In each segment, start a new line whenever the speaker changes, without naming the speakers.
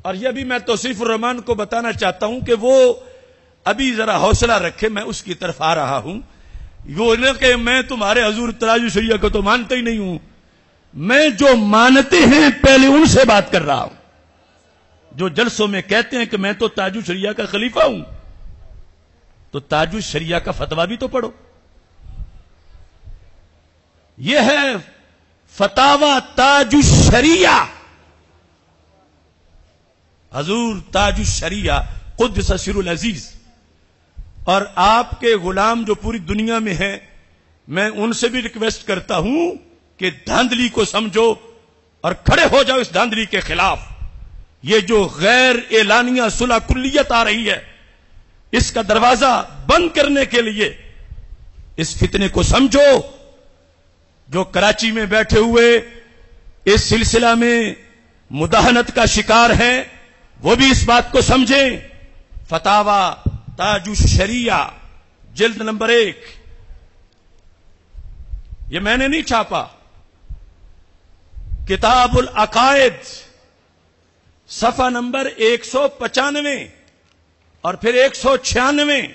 اور یہ بھی میں توصیف الرحمان کو بتانا چاہتا ہوں کہ وہ ابھی ذرا حوصلہ رکھے، میں اس کی طرف آ رہا ہوں. وہ نہ کہ میں تمہارے حضور تاج الشریعہ کو تو مانتا ہی نہیں ہوں، میں جو مانتے ہیں پہلے ان سے بات کر رہا ہوں. جو جلسوں میں کہتے ہیں کہ میں تو تاج الشریعہ کا خلیفہ ہوں، تو تاج الشریعہ کا فتویٰ بھی تو پڑھو. یہ ہے فتاوی تاج الشریعہ، حضور تاج الشریعہ قدس سر العزیز. اور آپ کے غلام جو پوری دنیا میں ہیں، میں ان سے بھی ریکویسٹ کرتا ہوں کہ دھاندلی کو سمجھو اور کھڑے ہو جاؤ اس دھاندلی کے خلاف. یہ جو غیر اعلانیہ صلح کلیت آ رہی ہے، اس کا دروازہ بند کرنے کے لیے اس فتنے کو سمجھو. جو کراچی میں بیٹھے ہوئے اس سلسلہ میں مداہنت کا شکار ہیں، وہ بھی اس بات کو سمجھیں. فتاوی تاج الشریعہ جلد نمبر 1، یہ میں نے نہیں چھاپا، کتاب العقائد صفحہ نمبر 195 اور پھر 196.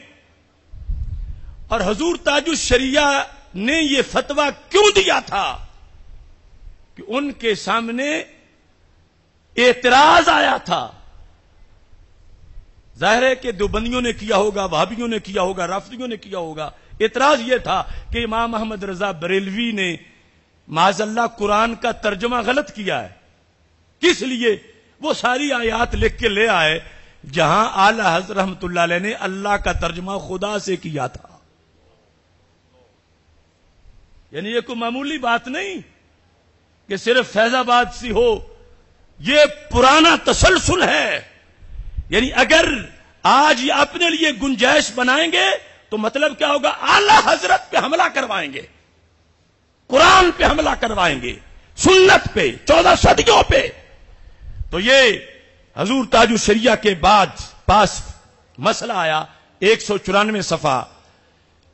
اور حضور تاج الشریعہ نے یہ فتویٰ کیوں دیا تھا کہ ان کے سامنے اعتراض آیا تھا. ظاہر ہے کہ دیوبندیوں نے کیا ہوگا، وہابیوں نے کیا ہوگا، رافضیوں نے کیا ہوگا. اعتراض یہ تھا کہ امام احمد رضا بریلوی نے معاذ اللہ قرآن کا ترجمہ غلط کیا ہے. کس لیے؟ وہ ساری آیات لکھ کے لے آئے جہاں اعلی حضرت رحمت اللہ علیہ نے اللہ کا ترجمہ خدا سے کیا تھا. یعنی یہ کوئی معمولی بات نہیں کہ صرف فیض آباد سی ہو، یہ پرانا تسلسل ہے. یعنی اگر آج یہ اپنے لیے گنجائش بنائیں گے تو مطلب کیا ہوگا؟ اعلی حضرت پہ حملہ کروائیں گے، قرآن پہ حملہ کروائیں گے، سنت پہ، 14 صدیوں پہ. تو یہ حضور تاج الشریعہ کے بعد پاس مسئلہ آیا 194 صفحہ.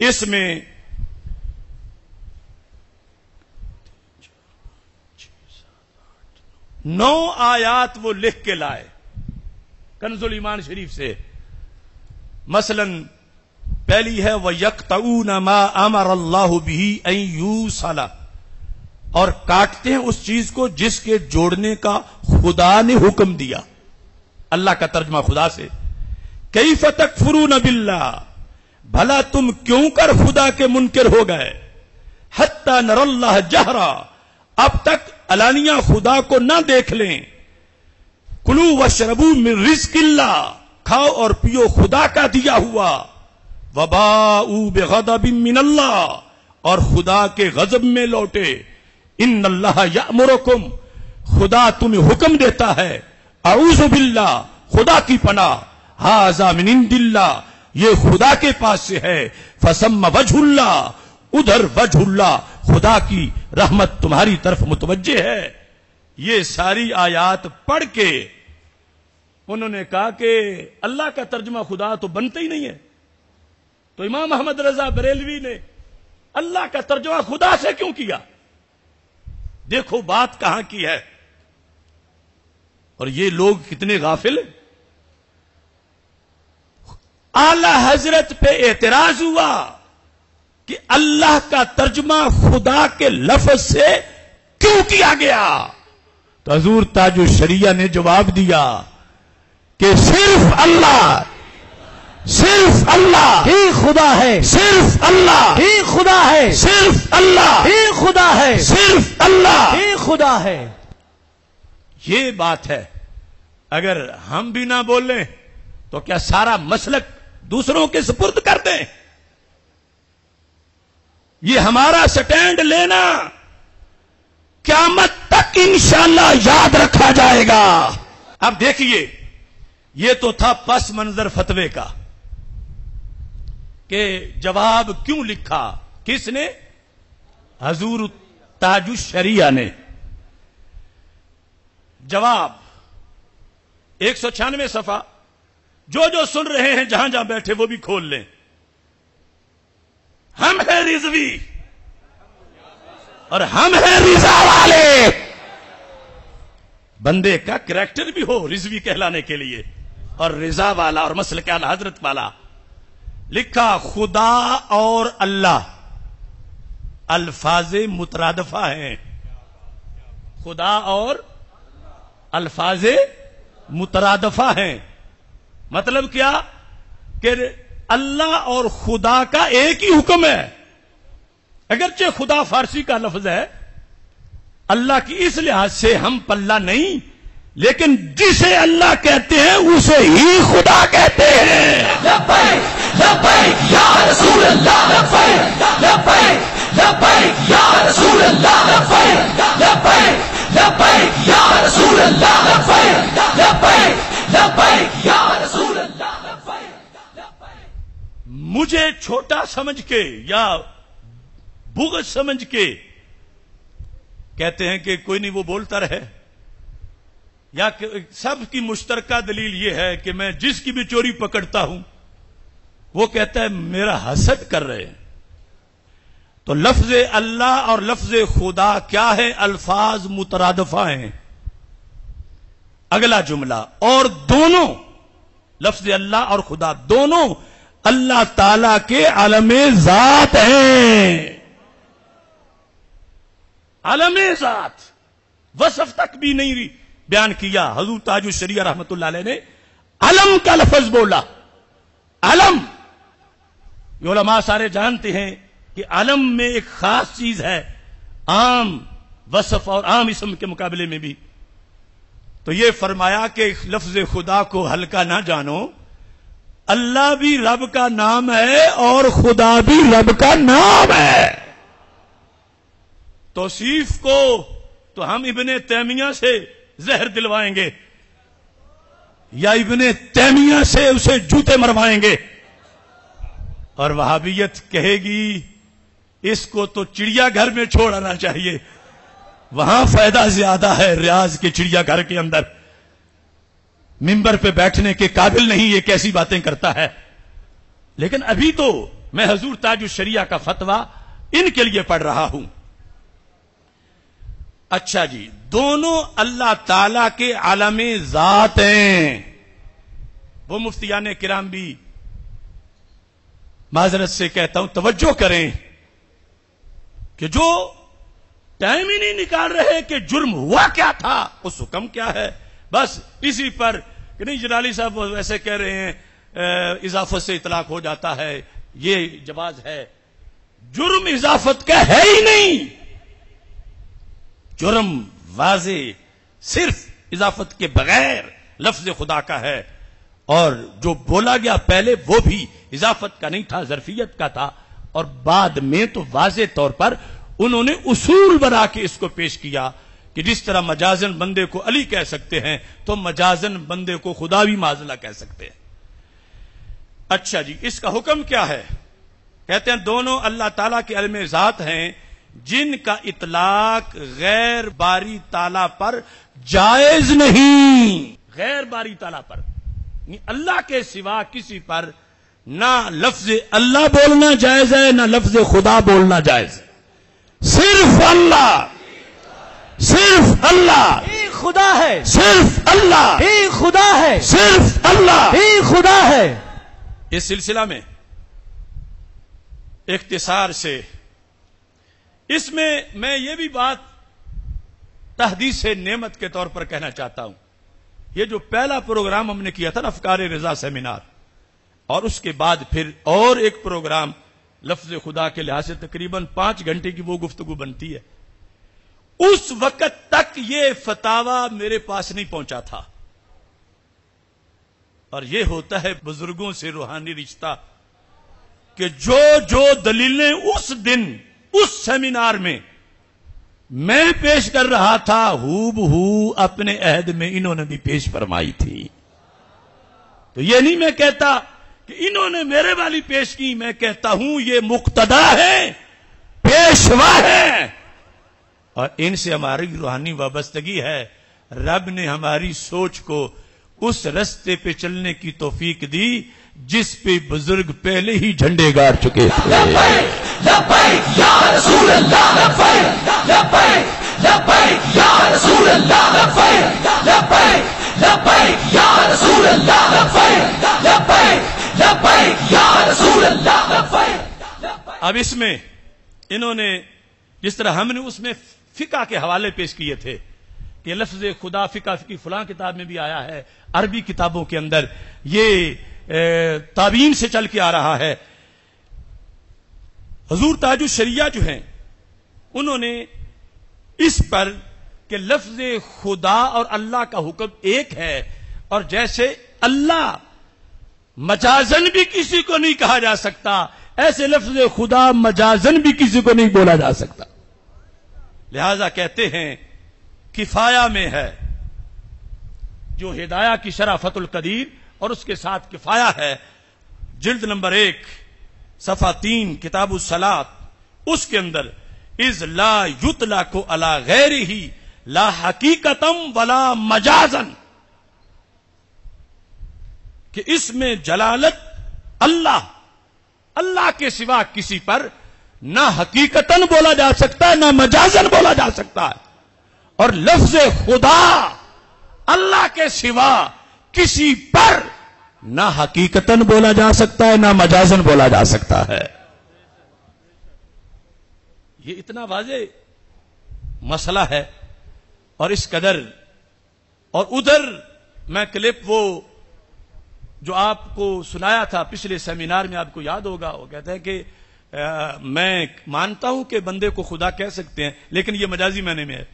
اس میں نو آیات وہ لکھ کے لائے کنز الایمان شریف سے. مثلا پہلی ہے وَيَقْطَعُونَ مَا أَمَرَ اللَّهُ بِهِ أَن يُوصَلَ، اور کاٹتے ہیں اس چیز کو جس کے جوڑنے کا خدا نے حکم دیا. اللہ کا ترجمہ خدا سے. کیف تکفرون باللہ، بھلا تم کیوں کر خدا کے منکر ہو گئے. حتی نر اللہ جہرا، اب تک علانیہ خدا کو نہ دیکھ لیں. کلو واشربوا من رزق اللہ، کھاؤ اور پیو خدا کا دیا ہوا. وباؤوا بغضب من اللہ، اور خدا کے غضب میں لوٹے. ان اللہ یأمرکم، خدا تمہیں حکم دیتا ہے. اعوذ باللہ، خدا کی پناہ. ھذا من عند اللہ، یہ خدا کے پاس سے ہے. فثم وجہ اللہ، ادھر وجہ اللہ، خدا کی رحمت تمہاری طرف متوجہ ہے. یہ ساری آیات پڑھ کے انہوں نے کہا کہ اللہ کا ترجمہ خدا تو بنتا ہی نہیں ہے. تو امام احمد رضا بریلوی نے اللہ کا ترجمہ خدا سے کیوں کیا؟ دیکھو بات کہاں کی ہے. اور یہ لوگ کتنے غافل ہیں. اعلی حضرت پہ اعتراض ہوا کہ اللہ کا ترجمہ خدا کے لفظ سے کیوں کیا گیا. تو حضور تاج الشریعہ نے جواب دیا کہ صرف اللہ ہی خدا ہے، صرف اللہ ہی خدا ہے، صرف اللہ ہی خدا ہے، صرف اللہ ہی خدا ہے. یہ بات ہے. اگر ہم بھی نہ بولیں تو کیا سارا مسلک دوسروں کے سپرد کر دیں؟ یہ ہمارا سٹینڈ لینا قیامت تک انشاءاللہ یاد رکھا جائے گا. اب دیکھیے، یہ تو تھا پس منظر فتوے کا کہ جواب کیوں لکھا. کس نے؟ حضور تاج الشریعہ نے. جواب 196 صفحہ. جو سن رہے ہیں جہاں جہاں بیٹھے وہ بھی کھول لیں. ہم ہیں رضوی اور ہم ہیں رضا والے. بندے کا کریکٹر بھی ہو رضوی کہلانے کے لیے، اور رضا والا اور مسلک اعلی حضرت والا. لکھا خدا اور اللہ الفاظ مترادفہ ہیں. خدا اور الفاظ مترادفہ ہیں. مطلب کیا کہ اللہ اور خدا کا ایک ہی حکم ہے. اگرچہ خدا فارسی کا لفظ ہے، اللہ کی اس لحاظ سے ہم پلہ نہیں، لیکن جسے اللہ کہتے ہیں اسے ہی خدا کہتے ہیں.
لبیک لبیک یا رسول اللہ، لبیک لبیک لبیک یا رسول اللہ، لبیک لبیک لبیک یا رسول اللہ، لبیک لبیک لبیک یا رسول اللہ، لبیک.
مجھے چھوٹا سمجھ کے یا بغض سمجھ کے کہتے ہیں کہ کوئی نہیں وہ بولتا رہے، یا کہ سب کی مشترکہ دلیل یہ ہے کہ میں جس کی بھی چوری پکڑتا ہوں وہ کہتا ہے میرا حسد کر رہے ہیں. تو لفظ اللہ اور لفظ خدا کیا ہے؟ الفاظ مترادفہ ہیں. اگلا جملہ، اور دونوں لفظ اللہ اور خدا دونوں اللہ تعالی کے عالم ذات ہیں. عالم ذات وصف تک بھی نہیں بیان کیا. حضور تاج الشریعہ رحمت اللہ علیہ نے علم کا لفظ بولا. علم علماء سارے جانتے ہیں کہ علم میں ایک خاص چیز ہے، عام وصف اور عام اسم کے مقابلے میں بھی. تو یہ فرمایا کہ لفظ خدا کو ہلکا نہ جانو، اللہ بھی رب کا نام ہے اور خدا بھی رب کا نام ہے. توصیف کو تو ہم ابن تیمیہ سے زہر دلوائیں گے یا ابن تیمیہ سے اسے جوتے مروائیں گے، اور وہابیت کہے گی اس کو تو چڑیا گھر میں چھوڑ آنا چاہیے، وہاں فائدہ زیادہ ہے. ریاض کے چڑیا گھر کے اندر ممبر پہ بیٹھنے کے قابل نہیں، یہ کیسی باتیں کرتا ہے. لیکن ابھی تو میں حضور تاج الشریعہ کا فتویٰ ان کے لیے پڑھ رہا ہوں. اچھا جی، دونوں اللہ تعالی کے عالم ذات ہیں. وہ مفتیان کرام بھی معذرت سے کہتا ہوں توجہ کریں کہ جو ٹائم ہی نہیں نکال رہے کہ جرم ہوا کیا تھا، اس حکم کیا ہے، بس اسی پر کہ نہیں جلالی صاحب ویسے کہہ رہے ہیں اضافت سے اطلاق ہو جاتا ہے، یہ جواز ہے. جرم اضافت کا ہے ہی نہیں. جرم واضح صرف اضافت کے بغیر لفظ خدا کا ہے، اور جو بولا گیا پہلے وہ بھی اضافت کا نہیں تھا، ظرفیت کا تھا. اور بعد میں تو واضح طور پر انہوں نے اصول بنا کے اس کو پیش کیا کہ جس طرح مجازن بندے کو علی کہہ سکتے ہیں تو مجازن بندے کو خدا بھی معاذ اللہ کہہ سکتے ہیں. اچھا جی، اس کا حکم کیا ہے؟ کہتے ہیں دونوں اللہ تعالیٰ کے علم ذات ہیں جن کا اطلاق غیر باری تعالیٰ پر جائز نہیں. غیر باری تعالیٰ پر، اللہ کے سوا کسی پر نہ لفظ اللہ بولنا جائز ہے نہ لفظ خدا بولنا جائز ہے. صرف اللہ، صرف اللہ
ہی خدا ہے،
صرف اللہ
ہی خدا ہے،
صرف اللہ
ہی خدا ہے.
اس سلسلہ میں اختصار سے اس میں میں یہ بھی بات تحدیث نعمت کے طور پر کہنا چاہتا ہوں. یہ جو پہلا پروگرام ہم نے کیا تھا نا افکار رضا سیمینار، اور اس کے بعد پھر اور ایک پروگرام لفظ خدا کے لحاظ سے تقریباً 5 گھنٹے کی وہ گفتگو بنتی ہے، اس وقت تک یہ فتاوی میرے پاس نہیں پہنچا تھا. اور یہ ہوتا ہے بزرگوں سے روحانی رشتہ کہ جو دلیلیں اس دن اس سیمینار میں پیش کر رہا تھا ہو بہو اپنے عہد میں انہوں نے بھی پیش فرمائی تھی. تو یہ نہیں میں کہتا کہ انہوں نے میرے والی پیش کی، میں کہتا ہوں یہ مقتدا ہے، پیشوا ہے، اور ان سے ہماری روحانی وابستگی ہے. رب نے ہماری سوچ کو اس رستے پہ چلنے کی توفیق دی جس پہ بزرگ پہلے ہی جھنڈے گاڑ چکے تھے.
لبیک لبیک یا رسول اللہ، لبیک لبیک لبیک یا رسول اللہ لبیک لبیک لبیک یا رسول اللہ لبیک لبیک لبیک یا رسول اللہ لبیک.
اب اس میں انہوں نے جس طرح ہم نے اس میں فقہ کے حوالے پیش کیے تھے کہ لفظ خدا فقہ کی فلاں کتاب میں بھی آیا ہے، عربی کتابوں کے اندر یہ تابعین سے چل کے آ رہا ہے. حضور تاج الشریعہ جو ہیں انہوں نے اس پر کہ لفظ خدا اور اللہ کا حکم ایک ہے، اور جیسے اللہ مجازن بھی کسی کو نہیں کہا جا سکتا، ایسے لفظ خدا مجازن بھی کسی کو نہیں بولا جا سکتا. لہذا کہتے ہیں کفایہ میں ہے جو ہدایہ کی شرح فتح القدیر اور اس کے ساتھ کفایہ ہے، جلد نمبر 1 صفحہ 3 کتاب الصلاۃ، اس کے اندر اذ لا یطلق علی غیرہ لا حقیقتم ولا مجازن، کہ اس میں جلالت اللہ کے سوا کسی پر نہ حقیقتاً بولا جا سکتا ہے نہ مجازن بولا جا سکتا ہے، اور لفظ خدا اللہ کے سوا کسی پر نہ حقیقتاً بولا جا سکتا ہے نہ مجازن بولا جا سکتا ہے. یہ اتنا واضح مسئلہ ہے، اور اس قدر. اور ادھر میں کلپ وہ جو آپ کو سنایا تھا پچھلے سیمینار میں، آپ کو یاد ہوگا، وہ کہتا ہے کہ میں مانتا ہوں کہ بندے کو خدا کہہ سکتے ہیں لیکن یہ مجازی معنی میں ہے.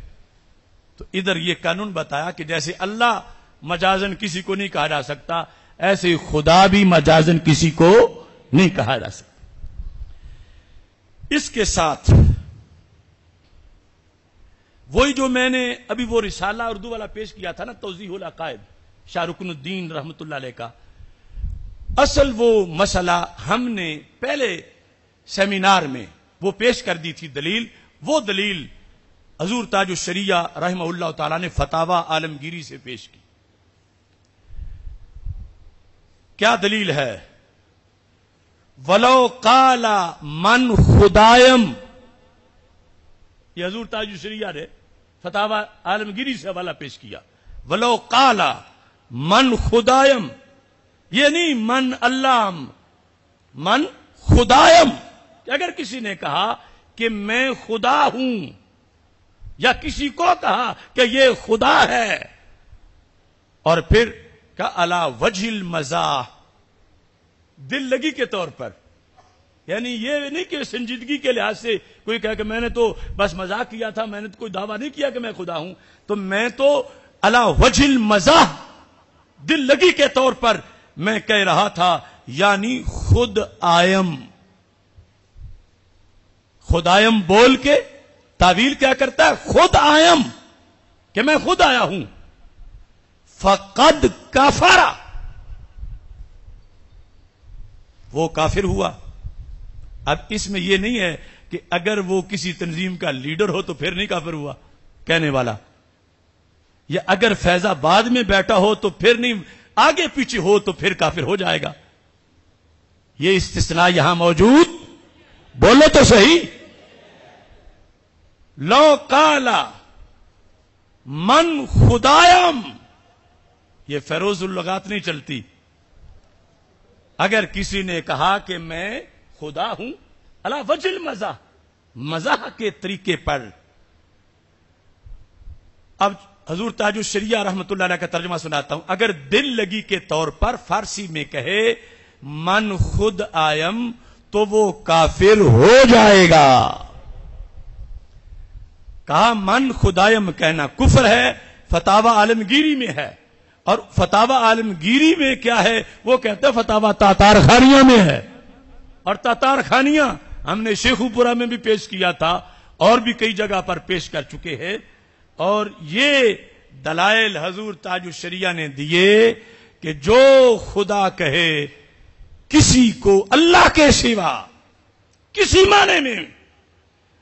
تو ادھر یہ قانون بتایا کہ جیسے اللہ مجازن کسی کو نہیں کہا جا سکتا، ایسے خدا بھی مجازن کسی کو نہیں کہا جا سکتا. اس کے ساتھ وہی جو میں نے ابھی وہ رسالہ اردو والا پیش کیا تھا نا، توضیح العقائد، شاہ رکن الدین رحمت اللہ علیہ کا، اصل وہ مسئلہ ہم نے پہلے سیمینار میں وہ پیش کر دی تھی دلیل. وہ دلیل حضور تاج الشریعہ رحمہ اللہ تعالی نے فتاوی عالمگیری سے پیش کی. کیا دلیل ہے؟ ولو قال من خدایم، یہ حضور تاج الشریعہ نے فتاوی عالمگیری سے حوالہ پیش کیا. ولو قال من خدایم، یہ نہیں من اللہ، من خدایم، کہ اگر کسی نے کہا کہ میں خدا ہوں، یا کسی کو کہا کہ یہ خدا ہے، اور پھر کہ علی وجہ المزاح، دل لگی کے طور پر، یعنی یہ نہیں کہ سنجیدگی کے لحاظ سے کوئی کہے کہ میں نے تو بس مذاق کیا تھا، میں نے تو کوئی دعویٰ نہیں کیا کہ میں خدا ہوں، تو میں تو علی وجہ المزاح، دل لگی کے طور پر میں کہہ رہا تھا، یعنی خود آئم. خود آئم بول کے تعویل کیا کرتا ہے؟ خود آئم، کہ میں خود آیا ہوں. فقد کفر، وہ کافر ہوا. اب اس میں یہ نہیں ہے کہ اگر وہ کسی تنظیم کا لیڈر ہو تو پھر نہیں کافر ہوا کہنے والا، یا اگر فیض آباد میں بیٹھا ہو تو پھر نہیں، آگے پیچھے ہو تو پھر کافر ہو جائے گا. یہ استثناء یہاں موجود، بولو تو صحیح. لو قال من خدایم، یہ فیروز اللغات نہیں چلتی. اگر کسی نے کہا کہ میں خدا ہوں علی وجہ المزاح، مزاح کے طریقے پر. اب حضور تاج الشریعہ رحمت اللہ علیہ کا ترجمہ سناتا ہوں. اگر دل لگی کے طور پر فارسی میں کہے من خود آئم تو وہ کافر ہو جائے گا. کہا من خدایم کہنا کفر ہے، فتاوی عالمگیری میں ہے. اور فتاوی عالمگیری میں کیا ہے؟ وہ کہتے ہیں فتاوی تاتار خانیہ میں ہے. اور تاتار خانیہ ہم نے شیخو پورہ میں بھی پیش کیا تھا اور بھی کئی جگہ پر پیش کر چکے ہیں. اور یہ دلائل حضور تاج الشریعہ نے دیے کہ جو خدا کہے کسی کو اللہ کے سوا کسی معنی میں،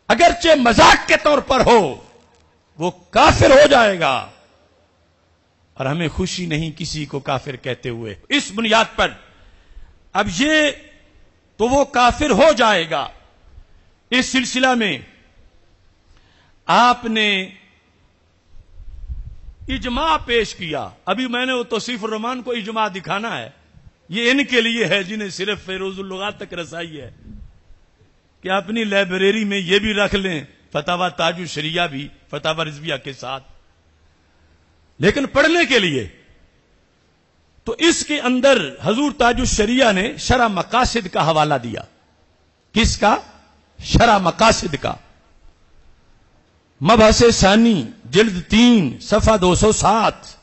اگرچہ مذاق کے طور پر ہو، وہ کافر ہو جائے گا. اور ہمیں خوشی نہیں کسی کو کافر کہتے ہوئے. اس بنیاد پر اب یہ تو وہ کافر ہو جائے گا. اس سلسلہ میں آپ نے اجماع پیش کیا. ابھی میں نے وہ توصیف الرحمان کو اجماع دکھانا ہے. یہ ان کے لیے ہے جنہیں صرف فیروز اللغات تک رسائی ہے کہ اپنی لائبریری میں یہ بھی رکھ لیں فتاوی تاج الشریعہ بھی فتاوی رضویہ کے ساتھ، لیکن پڑھنے کے لیے. تو اس کے اندر حضور تاج الشریعہ نے شرح مقاصد کا حوالہ دیا. کس کا؟ شرح مقاصد کا. مبحث ثانی جلد 3 صفحہ 207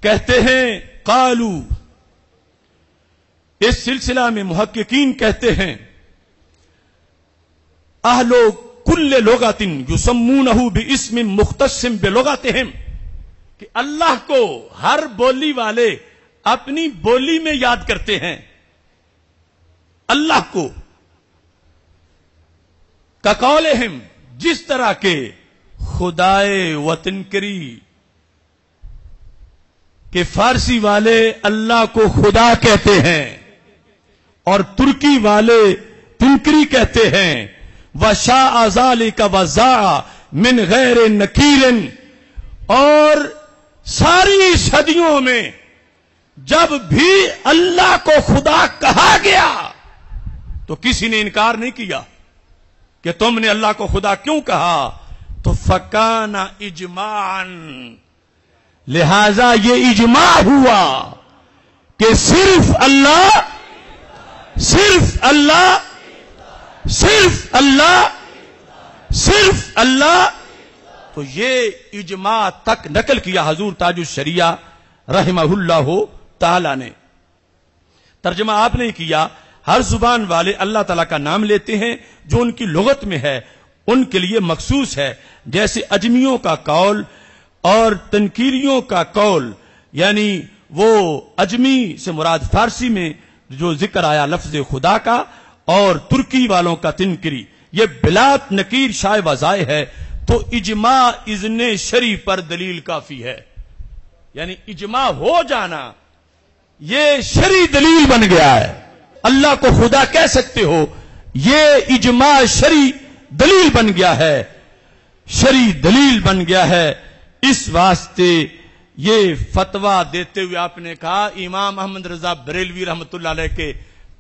کہتے ہیں قالو، اس سلسلہ میں محققین کہتے ہیں اہل کل لغت یسمونہ باسم مختص بلغتہم، کہ اللہ کو ہر بولی والے اپنی بولی میں یاد کرتے ہیں. اللہ کو کقولہم، جس طرح کے خدائے وطن کری کہ فارسی والے اللہ کو خدا کہتے ہیں اور ترکی والے تنکری کہتے ہیں. وشاء ذلک وزاع من غیر نکیر، اور ساری صدیوں میں جب بھی اللہ کو خدا کہا گیا تو کسی نے انکار نہیں کیا کہ تم نے اللہ کو خدا کیوں کہا. تو فکان اجماعا، لہذا یہ اجماع ہوا کہ صرف اللہ، صرف اللہ، صرف اللہ، صرف اللہ. تو یہ اجماع تک نقل کیا حضور تاج الشریعہ رحمہ اللہ تعالی نے. ترجمہ آپ نے کیا ہر زبان والے اللہ تعالیٰ کا نام لیتے ہیں جو ان کی لغت میں ہے، ان کے لیے مخصوص ہے. جیسے اجمیوں کا قول اور تنکیریوں کا قول، یعنی وہ اجمی سے مراد فارسی میں جو ذکر آیا لفظ خدا کا، اور ترکی والوں کا تنکری، یہ بلات نکیر شائع و ضائع ہے. تو اجماع اذن شرعی پر دلیل کافی ہے. یعنی اجماع ہو جانا یہ شرعی دلیل بن گیا ہے. اللہ کو خدا کہہ سکتے ہو، یہ اجماع شرعی دلیل بن گیا ہے، شرعی دلیل بن گیا ہے. اس واسطے یہ فتویٰ دیتے ہوئے آپ نے کہا امام احمد رضا بریلوی رحمت اللہ علیہ کے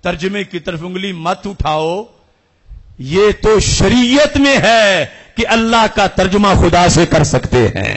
ترجمے کی طرف انگلی مت اٹھاؤ. یہ تو شریعت میں ہے کہ اللہ کا ترجمہ خدا سے کر سکتے ہیں.